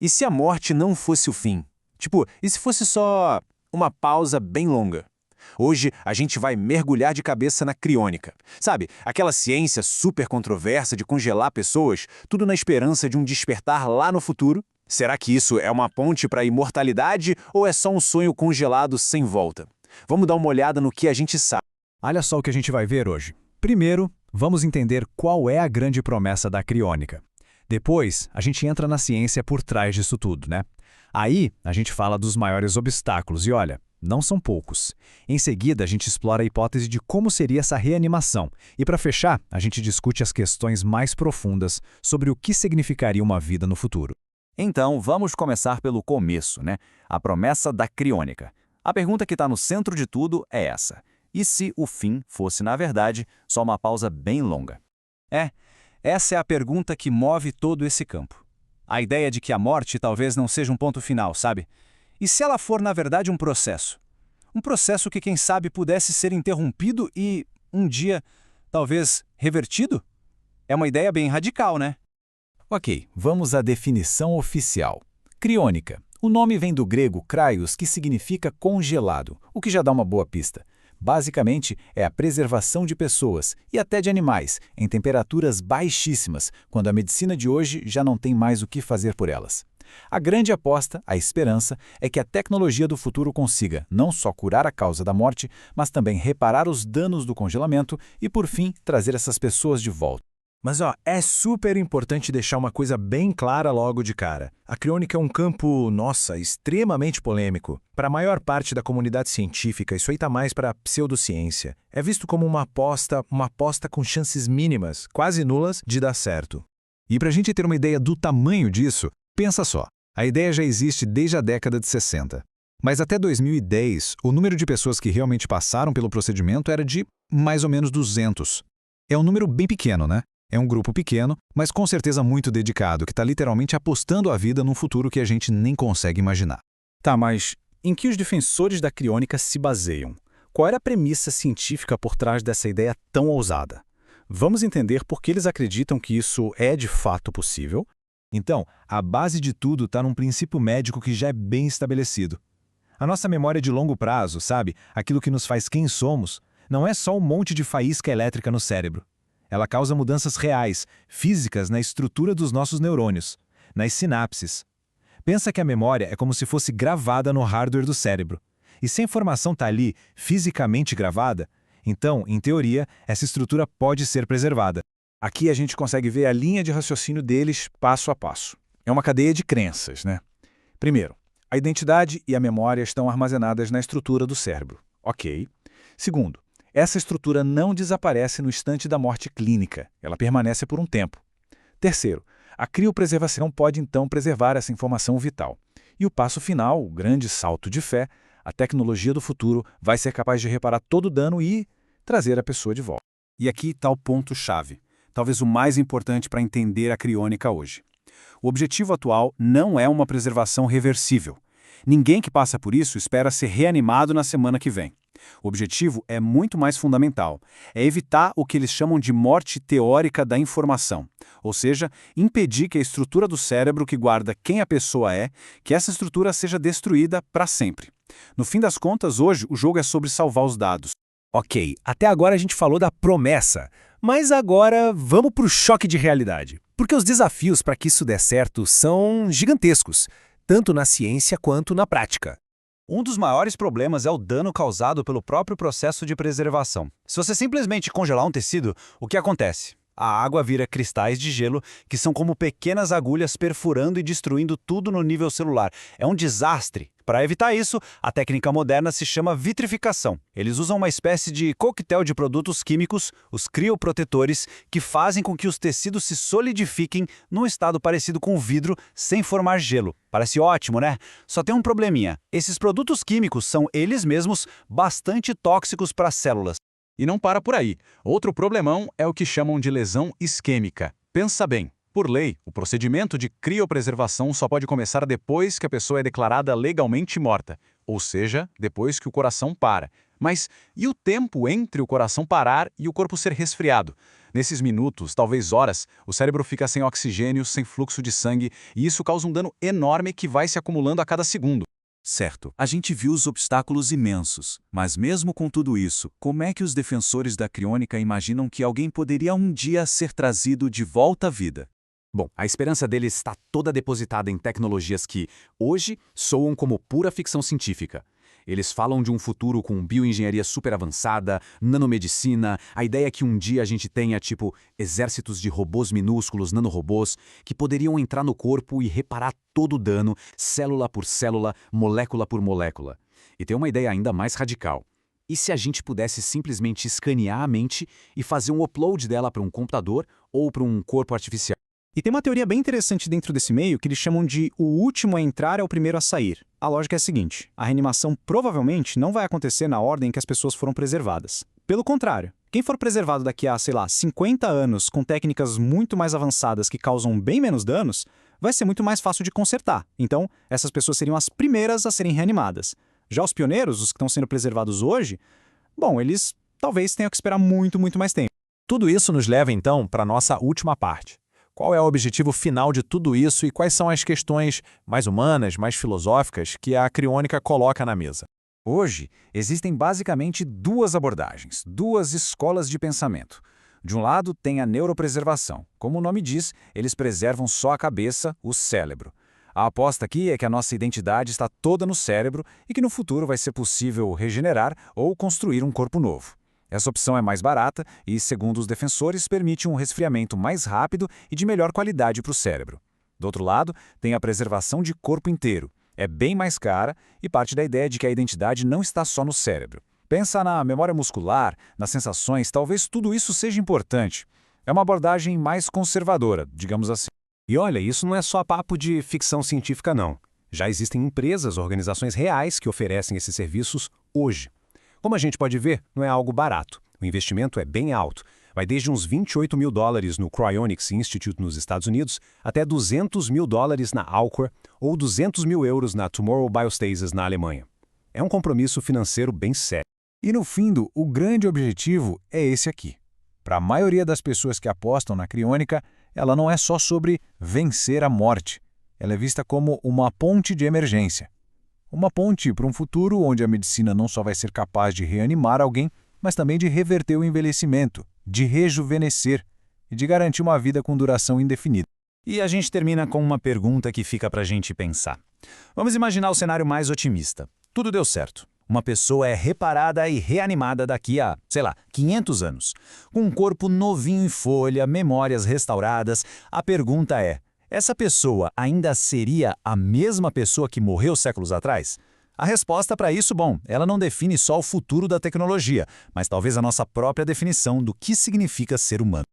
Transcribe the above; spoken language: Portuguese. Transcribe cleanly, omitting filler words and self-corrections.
E se a morte não fosse o fim? Tipo, e se fosse só uma pausa bem longa? Hoje a gente vai mergulhar de cabeça na criônica. Sabe, aquela ciência super controversa de congelar pessoas, tudo na esperança de um despertar lá no futuro? Será que isso é uma ponte para a imortalidade ou é só um sonho congelado sem volta? Vamos dar uma olhada no que a gente sabe. Olha só o que a gente vai ver hoje. Primeiro, vamos entender qual é a grande promessa da criônica. Depois, a gente entra na ciência por trás disso tudo, né? Aí, a gente fala dos maiores obstáculos e olha, não são poucos. Em seguida, a gente explora a hipótese de como seria essa reanimação. E para fechar, a gente discute as questões mais profundas sobre o que significaria uma vida no futuro. Então, vamos começar pelo começo, né? A promessa da criônica. A pergunta que está no centro de tudo é essa. E se o fim fosse, na verdade, só uma pausa bem longa? Essa é a pergunta que move todo esse campo. A ideia de que a morte talvez não seja um ponto final, sabe? E se ela for, na verdade, um processo? Um processo que, quem sabe, pudesse ser interrompido e, um dia, talvez, revertido? É uma ideia bem radical, né? Ok, vamos à definição oficial. Criônica. O nome vem do grego kraios, que significa congelado, o que já dá uma boa pista. Basicamente, é a preservação de pessoas e até de animais em temperaturas baixíssimas, quando a medicina de hoje já não tem mais o que fazer por elas. A grande aposta, a esperança, é que a tecnologia do futuro consiga não só curar a causa da morte, mas também reparar os danos do congelamento e, por fim, trazer essas pessoas de volta. Mas é super importante deixar uma coisa bem clara logo de cara. A criônica é um campo, extremamente polêmico. Para a maior parte da comunidade científica, isso aí está mais para a pseudociência. É visto como uma aposta com chances mínimas, quase nulas, de dar certo. E para a gente ter uma ideia do tamanho disso, pensa só, a ideia já existe desde a década de 60. Mas até 2010, o número de pessoas que realmente passaram pelo procedimento era de mais ou menos 200. É um número bem pequeno, né? É um grupo pequeno, mas com certeza muito dedicado, que está literalmente apostando a vida num futuro que a gente nem consegue imaginar. Tá, mas em que os defensores da criônica se baseiam? Qual era a premissa científica por trás dessa ideia tão ousada? Vamos entender por que eles acreditam que isso é de fato possível? Então, a base de tudo está num princípio médico que já é bem estabelecido. A nossa memória de longo prazo, sabe? Aquilo que nos faz quem somos, não é só um monte de faísca elétrica no cérebro. Ela causa mudanças reais, físicas na estrutura dos nossos neurônios, nas sinapses. Pensa que a memória é como se fosse gravada no hardware do cérebro. E se a informação está ali, fisicamente gravada, então, em teoria, essa estrutura pode ser preservada. Aqui a gente consegue ver a linha de raciocínio deles passo a passo. É uma cadeia de crenças, né? Primeiro, a identidade e a memória estão armazenadas na estrutura do cérebro. Ok. Segundo, essa estrutura não desaparece no instante da morte clínica, ela permanece por um tempo. Terceiro, a criopreservação pode então preservar essa informação vital. E o passo final, o grande salto de fé, a tecnologia do futuro vai ser capaz de reparar todo o dano e trazer a pessoa de volta. E aqui está o ponto-chave, talvez o mais importante para entender a criônica hoje. O objetivo atual não é uma preservação reversível. Ninguém que passa por isso espera ser reanimado na semana que vem. O objetivo é muito mais fundamental. É evitar o que eles chamam de morte teórica da informação. Ou seja, impedir que a estrutura do cérebro que guarda quem a pessoa é, que essa estrutura seja destruída para sempre. No fim das contas, hoje, o jogo é sobre salvar os dados. Ok, até agora a gente falou da promessa. Mas agora vamos para o choque de realidade. Porque os desafios para que isso dê certo são gigantescos, tanto na ciência quanto na prática. Um dos maiores problemas é o dano causado pelo próprio processo de preservação. Se você simplesmente congelar um tecido, o que acontece? A água vira cristais de gelo, que são como pequenas agulhas perfurando e destruindo tudo no nível celular. É um desastre. Para evitar isso, a técnica moderna se chama vitrificação. Eles usam uma espécie de coquetel de produtos químicos, os crioprotetores, que fazem com que os tecidos se solidifiquem num estado parecido com vidro, sem formar gelo. Parece ótimo, né? Só tem um probleminha. Esses produtos químicos são, eles mesmos, bastante tóxicos para as células. E não para por aí. Outro problemão é o que chamam de lesão isquêmica. Pensa bem. Por lei, o procedimento de criopreservação só pode começar depois que a pessoa é declarada legalmente morta, ou seja, depois que o coração para. Mas e o tempo entre o coração parar e o corpo ser resfriado? Nesses minutos, talvez horas, o cérebro fica sem oxigênio, sem fluxo de sangue, e isso causa um dano enorme que vai se acumulando a cada segundo. Certo, a gente viu os obstáculos imensos, mas mesmo com tudo isso, como é que os defensores da criônica imaginam que alguém poderia um dia ser trazido de volta à vida? Bom, a esperança deles está toda depositada em tecnologias que, hoje, soam como pura ficção científica. Eles falam de um futuro com bioengenharia super avançada, nanomedicina, a ideia que um dia a gente tenha, tipo, exércitos de robôs minúsculos, nanorobôs, que poderiam entrar no corpo e reparar todo o dano, célula por célula, molécula por molécula. E tem uma ideia ainda mais radical. E se a gente pudesse simplesmente escanear a mente e fazer um upload dela para um computador ou para um corpo artificial? E tem uma teoria bem interessante dentro desse meio que eles chamam de o último a entrar é o primeiro a sair. A lógica é a seguinte: a reanimação provavelmente não vai acontecer na ordem que as pessoas foram preservadas. Pelo contrário, quem for preservado daqui a, sei lá, 50 anos com técnicas muito mais avançadas que causam bem menos danos, vai ser muito mais fácil de consertar. Então, essas pessoas seriam as primeiras a serem reanimadas. Já os pioneiros, os que estão sendo preservados hoje, bom, eles talvez tenham que esperar muito mais tempo. Tudo isso nos leva, então, para a nossa última parte. Qual é o objetivo final de tudo isso e quais são as questões mais humanas, mais filosóficas que a criônica coloca na mesa? Hoje, existem basicamente duas abordagens, duas escolas de pensamento. De um lado, tem a neuropreservação. Como o nome diz, eles preservam só a cabeça, o cérebro. A aposta aqui é que a nossa identidade está toda no cérebro e que no futuro vai ser possível regenerar ou construir um corpo novo. Essa opção é mais barata e, segundo os defensores, permite um resfriamento mais rápido e de melhor qualidade para o cérebro. Do outro lado, tem a preservação de corpo inteiro. É bem mais cara e parte da ideia de que a identidade não está só no cérebro. Pensa na memória muscular, nas sensações, talvez tudo isso seja importante. É uma abordagem mais conservadora, digamos assim. E olha, isso não é só papo de ficção científica, não. Já existem empresas, organizações reais que oferecem esses serviços hoje. Como a gente pode ver, não é algo barato. O investimento é bem alto. Vai desde uns $28 mil no Cryonics Institute nos Estados Unidos até $200 mil na Alcor ou 200 mil euros na Tomorrow Biostasis na Alemanha. É um compromisso financeiro bem sério. E no fim, o grande objetivo é esse aqui. Para a maioria das pessoas que apostam na criônica, ela não é só sobre vencer a morte. Ela é vista como uma ponte de emergência. Uma ponte para um futuro onde a medicina não só vai ser capaz de reanimar alguém, mas também de reverter o envelhecimento, de rejuvenescer e de garantir uma vida com duração indefinida. E a gente termina com uma pergunta que fica pra gente pensar. Vamos imaginar o cenário mais otimista. Tudo deu certo. Uma pessoa é reparada e reanimada daqui a, sei lá, 500 anos. Com um corpo novinho em folha, memórias restauradas. A pergunta é: essa pessoa ainda seria a mesma pessoa que morreu séculos atrás? A resposta para isso, bom, ela não define só o futuro da tecnologia, mas talvez a nossa própria definição do que significa ser humano.